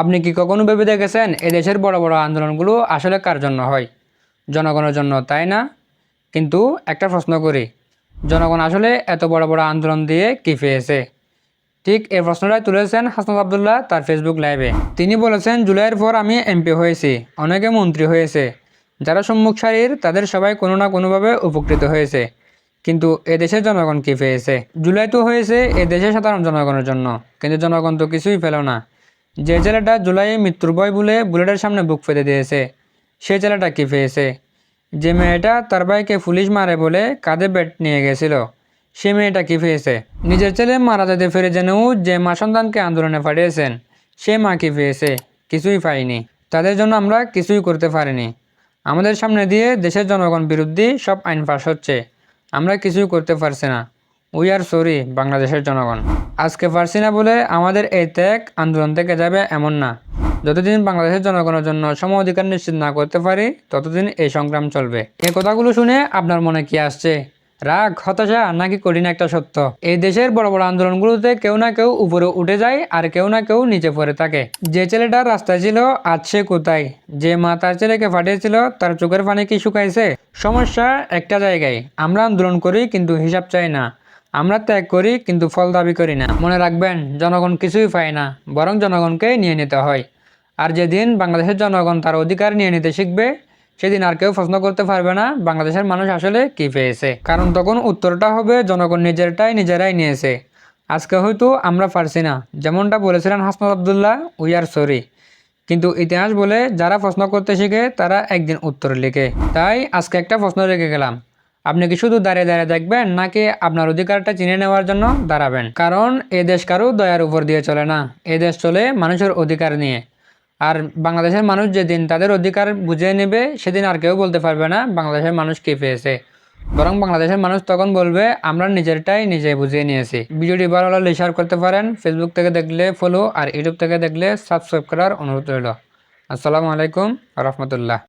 আপনি কি কখনো ভেবে দেখেছেন এদেশের বড় বড় আন্দোলনগুলো আসলে কার জন্য হয়? জনগণের জন্য, তাই না? কিন্তু একটা প্রশ্ন করি, জনগণ আসলে এত বড় বড় আন্দোলন দিয়ে কি পেয়েছে? ঠিক এই প্রশ্নটাই তুলেছেন হাসনাত আবদুল্লাহ তার ফেসবুক লাইভে। তিনি বলেছেন, জুলাইয়ের পর আমি এমপি হয়েছি, অনেকে মন্ত্রী হয়েছে, যারা সম্মুখ সারির তাদের সবাই কোনো না কোনোভাবে উপকৃত হয়েছে, কিন্তু এদেশের জনগণ কি পেয়েছে? জুলাই তো হয়েছে এদেশের সাধারণ জনগণের জন্য, কিন্তু জনগণ তো কিছুই পেল না। যে ছেলেটা জুলাই মৃত্যুর ভয় বলে বুলেটের সামনে বুক পেতে দিয়েছে, সেই ছেলেটা কি পেয়েছে? যে মেয়েটা তার ভাইকে পুলিশ মারে বলে কাঁধে ব্যাট নিয়ে গেছিল, সে মেয়েটা কি পেয়েছে? নিজের ছেলে মারা যেতে ফিরে জেনেও যে মা সন্তানকে আন্দোলনে পাঠিয়েছেন, সে মা কি পেয়েছে? কিছুই পাইনি। তাদের জন্য আমরা কিছুই করতে পারিনি। আমাদের সামনে দিয়ে দেশের জনগণ বিরোধী সব আইন পাস হচ্ছে, আমরা কিছুই করতে পারছি না। উই আর সরি বাংলাদেশের জনগণ। আজকে পারছি না বলে আমাদের এই ত্যাগ আন্দোলন থেকে যাবে এমন না। যতদিন বাংলাদেশের জনগণের জন্য সম অধিকার নিশ্চিত না করতে পারি, ততদিন এই সংগ্রাম চলবে। এই কথাগুলো শুনে আপনার মনে কি আসছে? রাগ, হতাশা, নাকি কঠিন একটা সত্য? এই দেশের বড় বড় আন্দোলনগুলোতে কেউ না কেউ উপরে উঠে যায় আর কেউ না কেউ নিচে পড়ে থাকে। যে ছেলেটা রাস্তায় ছিল আজ সে কোথায়? যে মা তার ছেলেকে পাঠিয়েছিল তার চোখের পানি কি শুকাইছে? সমস্যা একটা জায়গায়, আমরা আন্দোলন করি কিন্তু হিসাব চাই না। আমরা ত্যাগ করি কিন্তু ফল দাবি করি না। মনে রাখবেন, জনগণ কিছুই পায় না, বরং জনগণকে নিয়ে নিতে হয়। আর যেদিন বাংলাদেশের জনগণ তার অধিকার নিয়ে নিতে শিখবে, সেদিন আর কেউ প্রশ্ন করতে পারবে না বাংলাদেশের মানুষ আসলে কি পেয়েছে। কারণ তখন উত্তরটা হবে জনগণ নিজেরাই নিয়েছে। আজকে হয়তো আমরা পারছি না, যেমনটা বলেছিলেন Hasnat Abdullah, we are sorry. কিন্তু ইতিহাস বলে যারা প্রশ্ন করতে শিখে তারা একদিন উত্তর লিখে। তাই আজকে একটা প্রশ্ন রেখে গেলাম, আপনি কি শুধু দাঁড়িয়ে দাঁড়িয়ে দেখবেন, নাকি আপনার অধিকারটা চিনে নেওয়ার জন্য দাঁড়াবেন? কারণ এ দেশ কারো দয়ার উপর দিয়ে চলে না, এ দেশ চলে মানুষের অধিকার নিয়ে। আর বাংলাদেশের মানুষ যেদিন তাদের অধিকার বুঝে নেবে, সেদিন আর কেউ বলতে পারবে না বাংলাদেশের মানুষ কি পেয়েছে। বরং বাংলাদেশের মানুষ তখন বলবে, আমরা নিজেরটাই নিজে বুঝিয়ে নিয়েছি। ভিডিওটি ভালো লাগলে শেয়ার করতে পারেন, ফেসবুক থেকে দেখলে ফলো আর ইউটিউব থেকে দেখলে সাবস্ক্রাইব করার অনুরোধ রইল। আসসালামু আলাইকুম রহমতুল্লাহ।